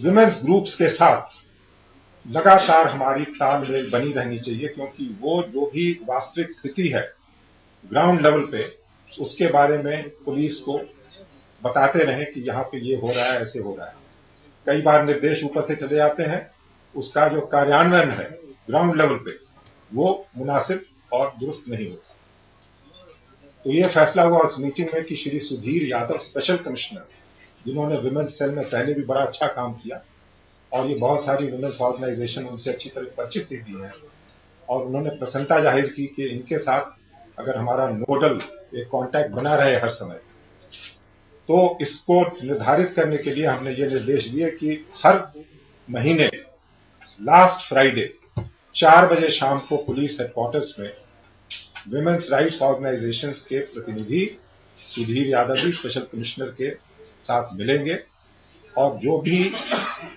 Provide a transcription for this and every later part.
Women's groups के साथ लगातार हमारी तालमेल बनी रहनी चाहिए, क्योंकि वो जो भी वास्तविक स्थिति है ग्राउंड लेवल पे, उसके बारे में पुलिस को बताते रहें कि यहाँ पे ये हो रहा है, ऐसे हो रहा है। कई बार निर्देश ऊपर से चले जाते हैं, उसका जो कार्यान्वयन है ग्राउंड लेवल पे वो मुनासिब और दुरुस्त नहीं होता। तो ये फैसला हुआ उस मीटिंग में कि श्री सुधीर यादव स्पेशल कमिश्नर, जिन्होंने विमेन्स सेल में पहले भी बड़ा अच्छा काम किया और ये बहुत सारी विमेन्स ऑर्गेनाइजेशन उनसे अच्छी तरह परिचित भी हैं, और उन्होंने प्रसन्नता जाहिर की कि इनके साथ अगर हमारा नोडल एक कांटेक्ट बना रहे हर समय, तो इसको निर्धारित करने के लिए हमने ये निर्देश दिए कि हर महीने लास्ट फ्राइडे 4 बजे शाम को पुलिस हेडक्वार्टर्स में विमेन्स राइट्स ऑर्गेनाइजेशंस के प्रतिनिधि सुधीर यादव जी स्पेशल कमिश्नर के साथ मिलेंगे और जो भी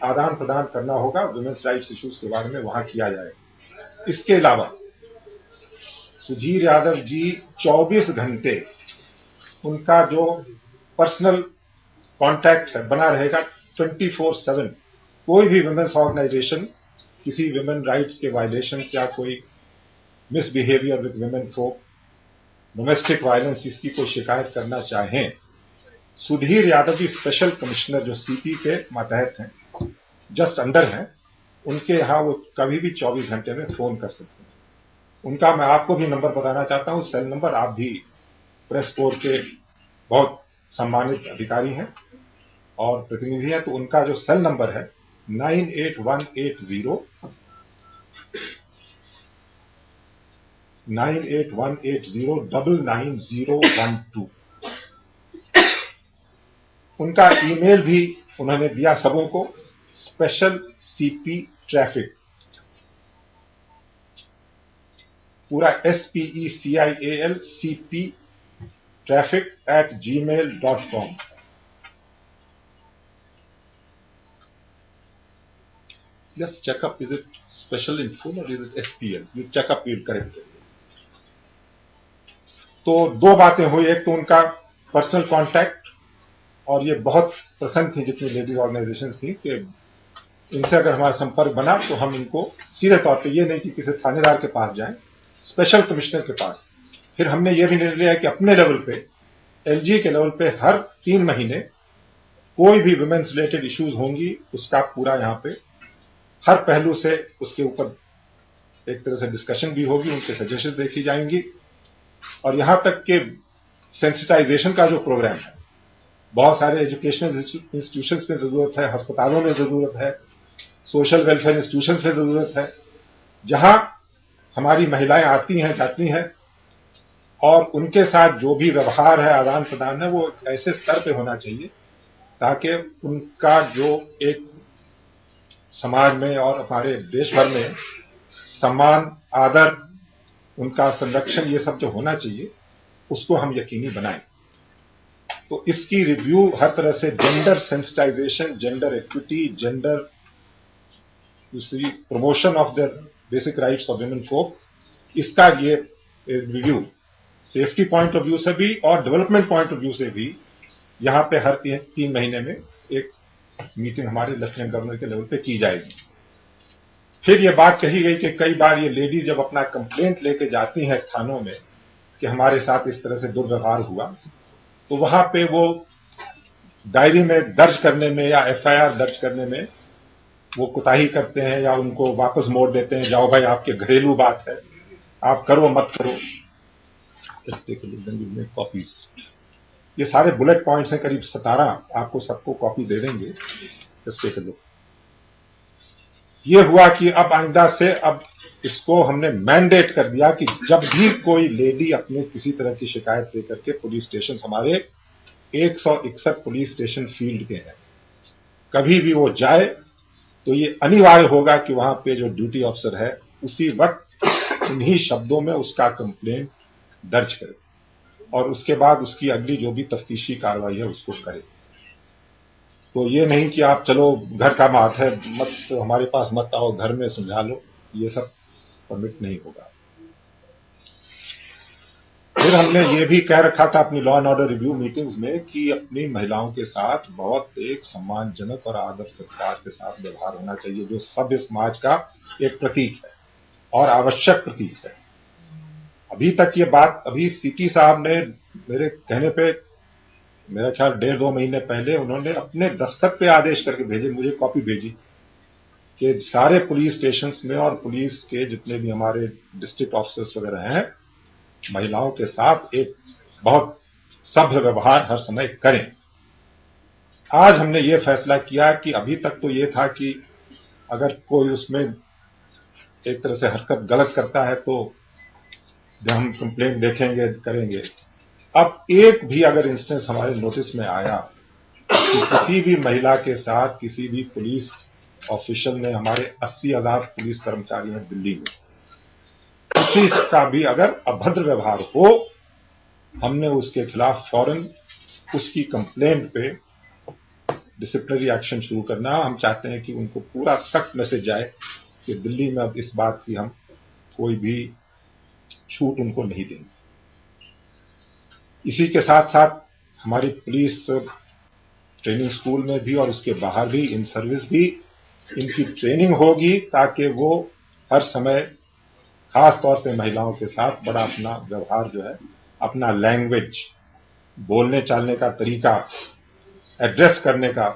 आदान प्रदान करना होगा विमेन्स राइट्स इश्यूज के बारे में वहां किया जाएगा। इसके अलावा सुधीर यादव जी 24 घंटे उनका जो पर्सनल कांटेक्ट है बना रहेगा 24/7। कोई भी विमेन्स ऑर्गेनाइजेशन किसी विमेन राइट्स के वायलेशन या कोई misbehaviour with women folk, domestic violence, इसकी कोई शिकायत करना चाहें, सुधीर यादव जी स्पेशल कमिश्नर जो सीपी के मातहत हैं, जस्ट अंडर हैं, उनके यहां वो कभी भी 24 घंटे में फोन कर सकते हैं। उनका मैं आपको भी नंबर बताना चाहता हूं, सेल नंबर। आप भी प्रेस कोर के बहुत सम्मानित अधिकारी हैं और प्रतिनिधि हैं, तो उनका जो सेल नंबर है 9818099012। उनका ईमेल भी उन्होंने दिया सबों को, स्पेशल सीपी ट्रैफिक, पूरा SPECIAL CP traffic@gmail.com। Just check up, is it special in full or is it SPL? You check up, you'll correct it. तो दो बातें हुई, एक तो उनका पर्सनल कांटेक्ट, और ये बहुत प्रसन्न थी जितनी लेडीज ऑर्गेनाइजेशन थी कि इनसे अगर हमारा संपर्क बना तो हम इनको सीधे तौर पे, ये नहीं कि किसी थानेदार के पास जाएं, स्पेशल कमिश्नर के पास। फिर हमने ये भी निर्णय लिया कि अपने लेवल पे, LG के लेवल पे, हर 3 महीने कोई भी वुमेन्स रिलेटेड इश्यूज होंगी, उसका पूरा यहाँ पे हर पहलू से उसके ऊपर एक तरह से डिस्कशन भी होगी, उनके सजेशन देखी जाएंगी, और यहां तक कि सेंसिटाइजेशन का जो प्रोग्राम है, बहुत सारे एजुकेशनल इंस्टीट्यूशंस में जरूरत है, अस्पतालों में जरूरत है, सोशल वेलफेयर इंस्टीट्यूशंस में जरूरत है, जहां हमारी महिलाएं आती हैं जाती हैं, और उनके साथ जो भी व्यवहार है, आदान प्रदान है, वो ऐसे स्तर पे होना चाहिए ताकि उनका जो एक समाज में और हमारे देश भर में सम्मान, आदर, उनका संरक्षण, ये सब जो होना चाहिए उसको हम यकीनी बनाएं। तो इसकी रिव्यू हर तरह से, gender sensitization, gender equity, gender promotion of the basic rights of women folk, इसका ये review safety point of view से भी और डेवलपमेंट पॉइंट ऑफ व्यू से भी यहां पे हर 3 महीने में एक मीटिंग हमारे लेफ्टिनेंट गवर्नर के लेवल पे की जाएगी। फिर ये बात कही गई कि कई बार ये लेडीज जब अपना कंप्लेंट लेके जाती हैं थानों में कि हमारे साथ इस तरह से दुर्व्यवहार हुआ, तो वहां पे वो डायरी में दर्ज करने में या FIR दर्ज करने में वो कुताही करते हैं या उनको वापस मोड़ देते हैं, जाओ भाई आपके घरेलू बात है, आप करो मत करो। कॉपीज, ये सारे बुलेट पॉइंट्स हैं, करीब 17, आपको सबको कॉपी दे देंगे। Take a look. ये हुआ कि अब आइंदा से अब इसको हमने मैंडेट कर दिया कि जब भी कोई लेडी अपने किसी तरह की शिकायत लेकर के पुलिस स्टेशन, हमारे 161 पुलिस स्टेशन फील्ड के हैं, कभी भी वो जाए तो ये अनिवार्य होगा कि वहां पे जो ड्यूटी ऑफिसर है उसी वक्त इन्हीं शब्दों में उसका कंप्लेंट दर्ज करे और उसके बाद उसकी अगली जो भी तफ्तीशी कार्रवाई है उसको करे। तो ये नहीं कि आप चलो घर का बात है, मत हमारे पास मत आओ, घर में समझा लो, ये सब परमिट नहीं होगा। फिर फिर हमने ये भी कह रखा था अपनी law and order review meetings में कि अपनी महिलाओं के साथ बहुत एक सम्मानजनक और आदर सत्कार के साथ व्यवहार होना चाहिए, जो सभ्य समाज का एक प्रतीक है और आवश्यक प्रतीक है। अभी तक ये बात, अभी सीटी साहब ने मेरे कहने पे, मेरा ख्याल 1.5-2 महीने पहले उन्होंने अपने दस्तखत पे आदेश करके भेजे, मुझे कॉपी भेजी कि सारे पुलिस स्टेशंस में और पुलिस के जितने भी हमारे डिस्ट्रिक्ट ऑफिसर्स वगैरह हैं, महिलाओं के साथ एक बहुत सभ्य व्यवहार हर समय करें। आज हमने ये फैसला किया कि अभी तक तो ये था कि अगर कोई उसमें एक तरह से हरकत गलत करता है तो हम कंप्लेंट देखेंगे, करेंगे। अब एक भी अगर इंस्टेंस हमारे नोटिस में आया कि किसी भी महिला के साथ किसी भी पुलिस ऑफिशियल ने, हमारे 80,000 पुलिस कर्मचारी हैं दिल्ली में, किसी का भी अगर अभद्र व्यवहार हो, हमने उसके खिलाफ फौरन उसकी कंप्लेंट पे डिसिप्लिनरी एक्शन शुरू करना। हम चाहते हैं कि उनको पूरा सख्त मैसेज जाए कि दिल्ली में अब इस बात की हम कोई भी छूट उनको नहीं देंगे। इसी के साथ साथ हमारी पुलिस ट्रेनिंग स्कूल में भी और उसके बाहर भी, इन सर्विस भी इनकी ट्रेनिंग होगी ताकि वो हर समय खास तौर पे महिलाओं के साथ बड़ा अपना व्यवहार जो है, अपना लैंग्वेज, बोलने चालने का तरीका, एड्रेस करने का,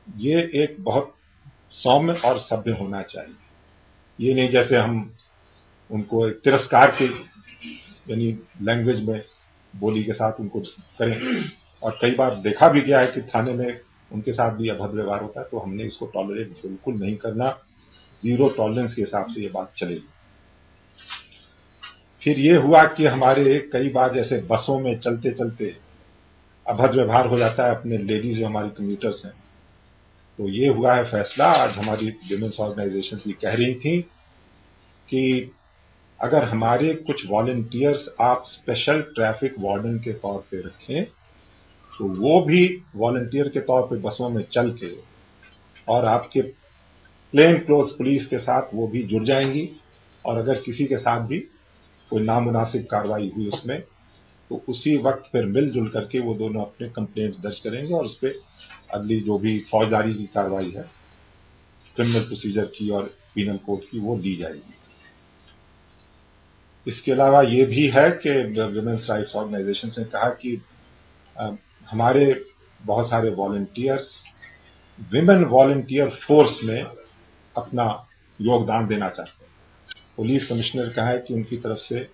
ये एक बहुत सौम्य और सभ्य होना चाहिए। ये नहीं जैसे हम उनको तिरस्कार के यानी लैंग्वेज में बोली के साथ उनको करें। और कई बार देखा भी गया है कि थाने में उनके साथ भी अभद्र व्यवहार होता है, तो हमने इसको टॉलरेट बिल्कुल नहीं करना। जीरो टॉलरेंस के हिसाब से ये बात चलेगी। फिर ये हुआ कि हमारे कई बार जैसे बसों में चलते चलते अभद्र व्यवहार हो जाता है अपने लेडीज जो हमारी कम्यूटर्स हैं, तो ये हुआ है फैसला। आज हमारी विमेंस ऑर्गेनाइजेशन भी कह रही थी कि अगर हमारे कुछ वॉलंटियर्स आप स्पेशल ट्रैफिक वार्डन के तौर पे रखें, तो वो भी वॉलंटियर के तौर पे बसों में चल के और आपके प्लेन क्लोथ पुलिस के साथ वो भी जुड़ जाएंगी। और अगर किसी के साथ भी कोई नामुनासिब कार्रवाई हुई उसमें, तो उसी वक्त फिर मिलजुल करके वो दोनों अपने कंप्लेंट्स दर्ज करेंगे और उस पर अगली जो भी फौजदारी की कार्रवाई है, क्रिमिनल प्रोसीजर की और पीनल कोड की, वो ली जाएगी। इसके अलावा ये भी है कि विमेंस राइट्स ऑर्गेनाइजेशन ने कहा कि हमारे बहुत सारे वॉलंटियर्स विमेन वॉलंटियर फोर्स में अपना योगदान देना चाहते हैं। पुलिस कमिश्नर कहा है कि उनकी तरफ से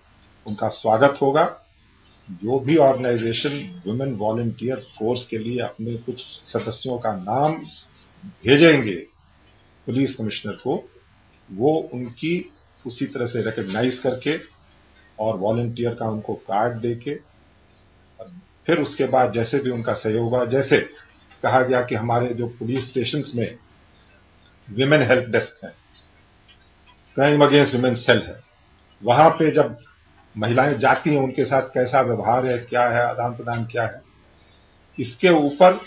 उनका स्वागत होगा। जो भी ऑर्गेनाइजेशन विमेन वॉलंटियर फोर्स के लिए अपने कुछ सदस्यों का नाम भेजेंगे पुलिस कमिश्नर को, वो उनकी उसी तरह से रिकॉग्नाइज करके और वॉलंटियर का उनको कार्ड देके, फिर उसके बाद जैसे भी उनका सहयोग हुआ, जैसे कहा गया कि हमारे जो पुलिस स्टेशंस में विमेन हेल्प डेस्क है, क्राइम अगेंस्ट विमेन सेल है, वहां पे जब महिलाएं जाती हैं उनके साथ कैसा व्यवहार है, क्या है, आदान प्रदान क्या है, इसके ऊपर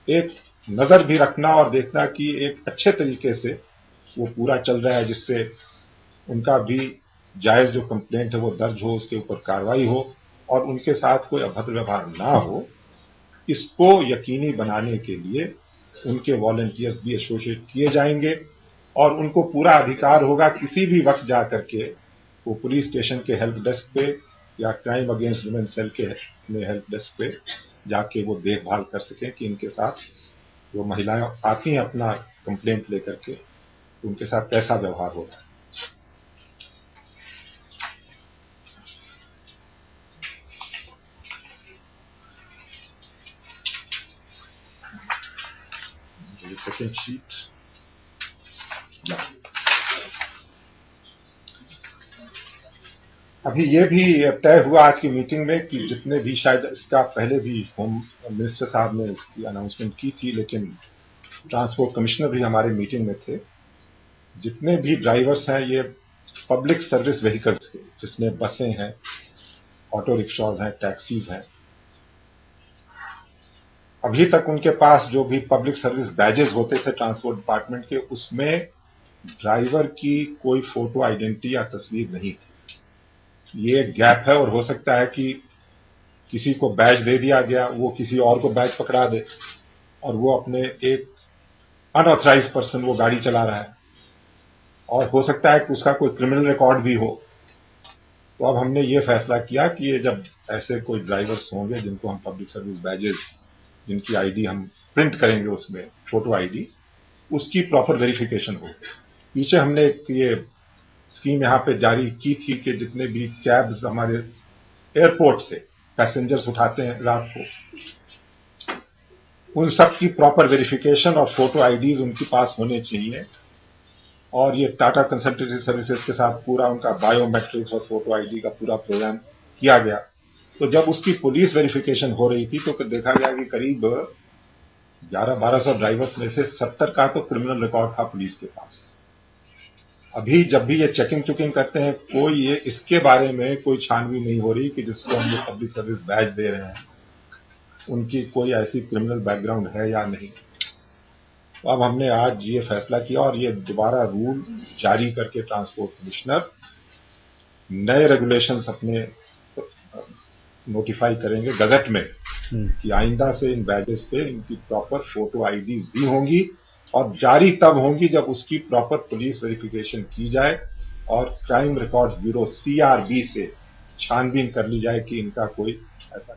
एक नजर भी रखना और देखना कि एक अच्छे तरीके से वो पूरा चल रहा है, जिससे उनका भी जायज जो कंप्लेंट है वो दर्ज हो, उसके ऊपर कार्रवाई हो और उनके साथ कोई अभद्र व्यवहार ना हो। इसको यकीनी बनाने के लिए उनके वॉलंटियर्स भी एसोसिएट किए जाएंगे और उनको पूरा अधिकार होगा किसी भी वक्त जाकर के वो पुलिस स्टेशन के हेल्प डेस्क पे या क्राइम अगेंस्ट वुमेन सेल के हेल्प डेस्क पे जाके वो देखभाल कर सकें कि इनके साथ जो महिलाएं आती हैं अपना कंप्लेंट लेकर के, तो उनके साथ कैसा व्यवहार हो रहा है। सेकेंड शीट अभी ये भी तय हुआ आज की मीटिंग में कि जितने भी, शायद इसका पहले भी होम मिनिस्टर साहब ने इसकी अनाउंसमेंट की थी, लेकिन ट्रांसपोर्ट कमिश्नर भी हमारे मीटिंग में थे, जितने भी ड्राइवर्स हैं ये पब्लिक सर्विस व्हीकल्स के, जिसमें बसें हैं, ऑटो रिक्शाज हैं, टैक्सीज हैं, अभी तक उनके पास जो भी पब्लिक सर्विस बैजेस होते थे ट्रांसपोर्ट डिपार्टमेंट के, उसमें ड्राइवर की कोई फोटो आइडेंटिटी या तस्वीर नहीं थी। ये एक गैप है और हो सकता है कि किसी को बैज दे दिया गया, वो किसी और को बैज पकड़ा दे और वो अपने एक अनऑथराइज पर्सन वो गाड़ी चला रहा है और हो सकता है कि उसका कोई क्रिमिनल रिकॉर्ड भी हो। तो अब हमने ये फैसला किया कि ये जब ऐसे कोई ड्राइवर्स होंगे जिनको हम पब्लिक सर्विस बैजेस, जिनकी आईडी हम प्रिंट करेंगे उसमें फोटो आईडी, उसकी प्रॉपर वेरिफिकेशन हो। पीछे हमने एक ये स्कीम यहां पे जारी की थी कि जितने भी कैब्स हमारे एयरपोर्ट से पैसेंजर्स उठाते हैं रात को, उन सब की प्रॉपर वेरिफिकेशन और फोटो आईडीज उनके पास होने चाहिए। और ये टाटा कंसल्टेंसी सर्विसेज के साथ पूरा उनका बायोमेट्रिक्स और फोटो आईडी का पूरा प्रोग्राम किया गया। तो जब उसकी पुलिस वेरिफिकेशन हो रही थी तो देखा गया कि करीब 1100-1200 ड्राइवर्स में से 70 का तो क्रिमिनल रिकॉर्ड था पुलिस के पास। अभी जब भी ये चेकिंग करते हैं, कोई ये इसके बारे में कोई छानबीन नहीं हो रही कि जिसको हम ये पब्लिक सर्विस बैज दे रहे हैं उनकी कोई ऐसी क्रिमिनल बैकग्राउंड है या नहीं। तो अब हमने आज ये फैसला किया और ये दोबारा रूल जारी करके ट्रांसपोर्ट कमिश्नर नए रेगुलेशंस अपने नोटिफाई करेंगे गजट में कि आइंदा से इन बैजेस पे इनकी प्रॉपर फोटो आईडीज भी होंगी और जारी तब होंगी जब उसकी प्रॉपर पुलिस वेरिफिकेशन की जाए और क्राइम रिकॉर्ड्स ब्यूरो CRB से छानबीन कर ली जाए कि इनका कोई ऐसा